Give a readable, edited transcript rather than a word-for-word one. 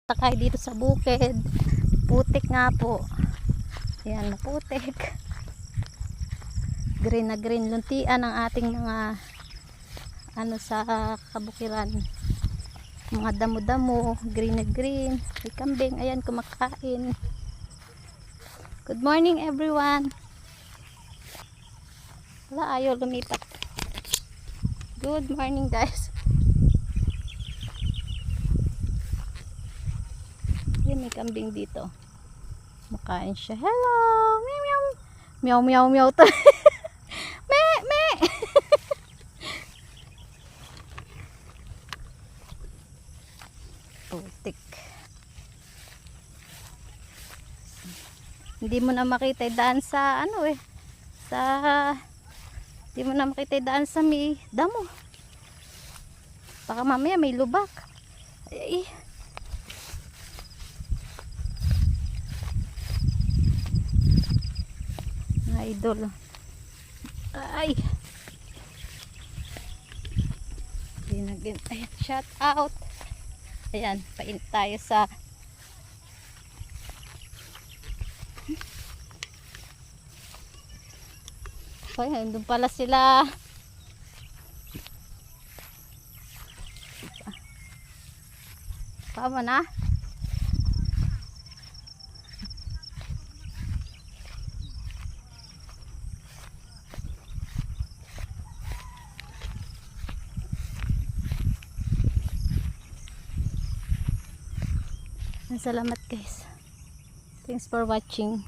Takay dito sa bukid. Putik nga po. Ayan, maputik. Green na green. Luntian ang ating mga ano sa kabukiran. Mga damo-damo. Green na green. May kambing. Ayan, kumakain. Good morning everyone. Wala, ayaw lumipat. Good morning guys. Yan, may kambing dito. Makain siya. Hello! Meow meow. Meow meow meow to. Me me. Putik. Hindi mo na makita daan sa ano sa hindi mo na makita daan sa may damo. Baka mamaya may lubak. Ay. Idol. Ay. Ayan, shout out. Ayan, pain tayo sa ayan, doon pala sila. Tama na. Salamat guys. Thanks for watching.